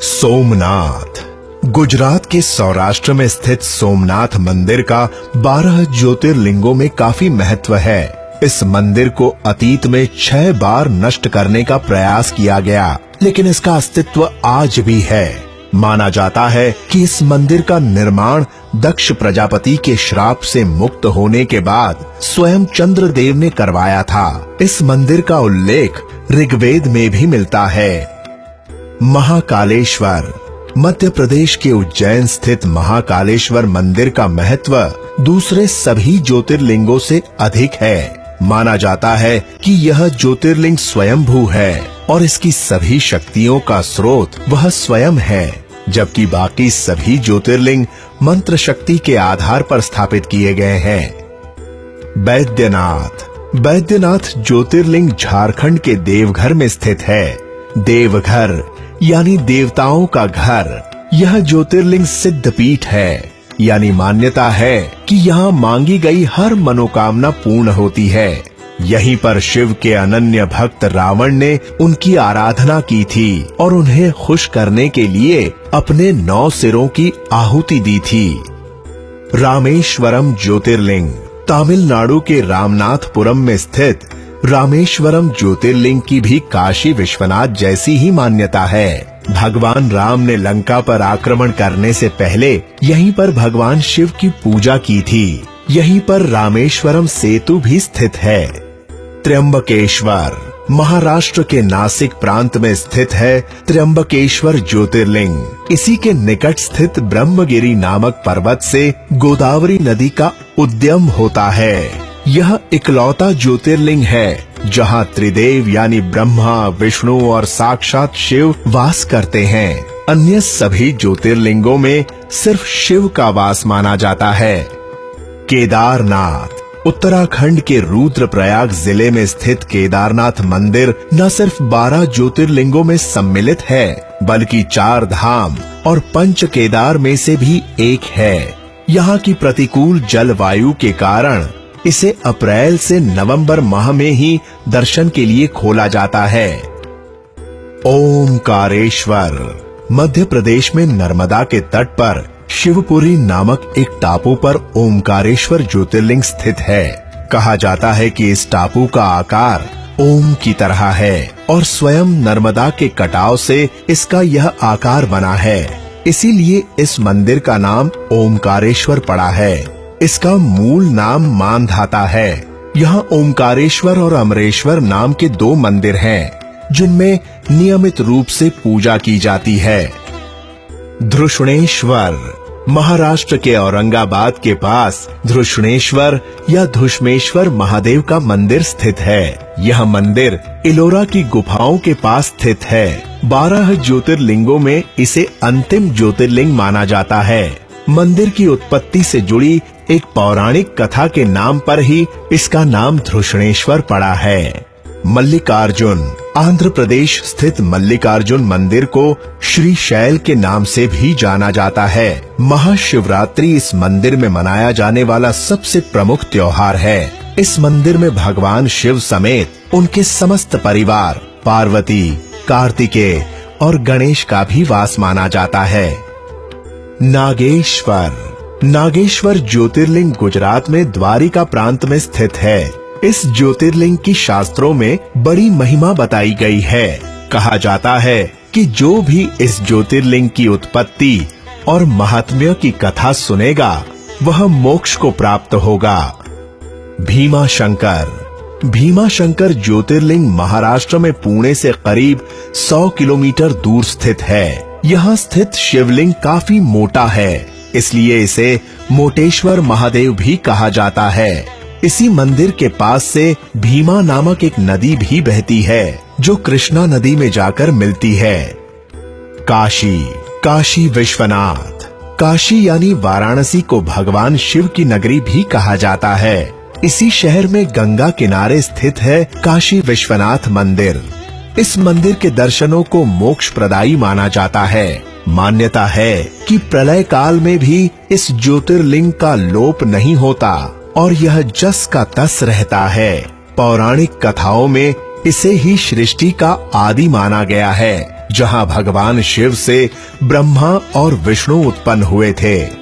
सोमनाथ गुजरात के सौराष्ट्र में स्थित सोमनाथ मंदिर का 12 ज्योतिर्लिंगों में काफी महत्व है। इस मंदिर को अतीत में 6 बार नष्ट करने का प्रयास किया गया, लेकिन इसका अस्तित्व आज भी है। माना जाता है कि इस मंदिर का निर्माण दक्ष प्रजापति के श्राप से मुक्त होने के बाद स्वयं चंद्रदेव ने करवाया था। इस मंदिर का उल्लेख ऋग्वेद में भी मिलता है। महाकालेश्वर मध्य प्रदेश के उज्जैन स्थित महाकालेश्वर मंदिर का महत्व दूसरे सभी ज्योतिर्लिंगों से अधिक है। माना जाता है कि यह ज्योतिर्लिंग स्वयंभू है और इसकी सभी शक्तियों का स्रोत वह स्वयं है, जबकि बाकी सभी ज्योतिर्लिंग मंत्र शक्ति के आधार पर स्थापित किए गए हैं। बैद्यनाथ ज्योतिर्लिंग झारखंड के देवघर में स्थित है। देवघर यानी देवताओं का घर। यह ज्योतिर्लिंग सिद्ध पीठ है, यानी मान्यता है कि यहाँ मांगी गई हर मनोकामना पूर्ण होती है। यहीं पर शिव के अनन्य भक्त रावण ने उनकी आराधना की थी और उन्हें खुश करने के लिए अपने 9 सिरों की आहुति दी थी। रामेश्वरम ज्योतिर्लिंग तमिलनाडु के रामनाथपुरम में स्थित रामेश्वरम ज्योतिर्लिंग की भी काशी विश्वनाथ जैसी ही मान्यता है। भगवान राम ने लंका पर आक्रमण करने से पहले यहीं पर भगवान शिव की पूजा की थी। यहीं पर रामेश्वरम सेतु भी स्थित है। त्र्यंबकेश्वर महाराष्ट्र के नासिक प्रांत में स्थित है। त्र्यंबकेश्वर ज्योतिर्लिंग इसी के निकट स्थित ब्रह्मगिरी नामक पर्वत से गोदावरी नदी का उद्गम होता है। यह इकलौता ज्योतिर्लिंग है जहाँ त्रिदेव यानी ब्रह्मा, विष्णु और साक्षात शिव वास करते हैं। अन्य सभी ज्योतिर्लिंगों में सिर्फ शिव का वास माना जाता है। केदारनाथ उत्तराखंड के रुद्रप्रयाग जिले में स्थित केदारनाथ मंदिर न सिर्फ 12 ज्योतिर्लिंगों में सम्मिलित है, बल्कि 4 धाम और 5 केदार में से भी एक है। यहाँ की प्रतिकूल जलवायु के कारण इसे अप्रैल से नवंबर माह में ही दर्शन के लिए खोला जाता है। ओमकारेश्वर मध्य प्रदेश में नर्मदा के तट पर शिवपुरी नामक एक टापू पर ओमकारेश्वर ज्योतिर्लिंग स्थित है। कहा जाता है कि इस टापू का आकार ओम की तरह है और स्वयं नर्मदा के कटाव से इसका यह आकार बना है। इसीलिए इस मंदिर का नाम ओमकारेश्वर पड़ा है। इसका मूल नाम मानधाता है। यहाँ ओमकारेश्वर और अमरेश्वर नाम के 2 मंदिर हैं, जिनमें नियमित रूप से पूजा की जाती है। धृष्णेश्वर महाराष्ट्र के औरंगाबाद के पास धृष्णेश्वर या धुष्मेश्वर महादेव का मंदिर स्थित है। यह मंदिर इलोरा की गुफाओं के पास स्थित है। 12 ज्योतिर्लिंगों में इसे अंतिम ज्योतिर्लिंग माना जाता है। मंदिर की उत्पत्ति से जुड़ी एक पौराणिक कथा के नाम पर ही इसका नाम धृष्णेश्वर पड़ा है। मल्लिकार्जुन आंध्र प्रदेश स्थित मल्लिकार्जुन मंदिर को श्री शैल के नाम से भी जाना जाता है। महाशिवरात्रि इस मंदिर में मनाया जाने वाला सबसे प्रमुख त्योहार है। इस मंदिर में भगवान शिव समेत उनके समस्त परिवार, पार्वती, कार्तिकेय और गणेश का भी वास माना जाता है। नागेश्वर ज्योतिर्लिंग गुजरात में द्वारिका प्रांत में स्थित है। इस ज्योतिर्लिंग की शास्त्रों में बड़ी महिमा बताई गई है। कहा जाता है कि जो भी इस ज्योतिर्लिंग की उत्पत्ति और महात्म्य की कथा सुनेगा वह मोक्ष को प्राप्त होगा। भीमाशंकर ज्योतिर्लिंग महाराष्ट्र में पुणे से करीब 100 किलोमीटर दूर स्थित है। यहाँ स्थित शिवलिंग काफी मोटा है, इसलिए इसे मोटेश्वर महादेव भी कहा जाता है। इसी मंदिर के पास से भीमा नामक एक नदी भी बहती है, जो कृष्णा नदी में जाकर मिलती है। काशी विश्वनाथ काशी यानी वाराणसी को भगवान शिव की नगरी भी कहा जाता है। इसी शहर में गंगा किनारे स्थित है काशी विश्वनाथ मंदिर। इस मंदिर के दर्शनों को मोक्ष प्रदायी माना जाता है। मान्यता है कि प्रलय काल में भी इस ज्योतिर्लिंग का लोप नहीं होता और यह जस का तस रहता है। पौराणिक कथाओं में इसे ही सृष्टि का आदि माना गया है। जहां भगवान शिव से ब्रह्मा और विष्णु उत्पन्न हुए थे।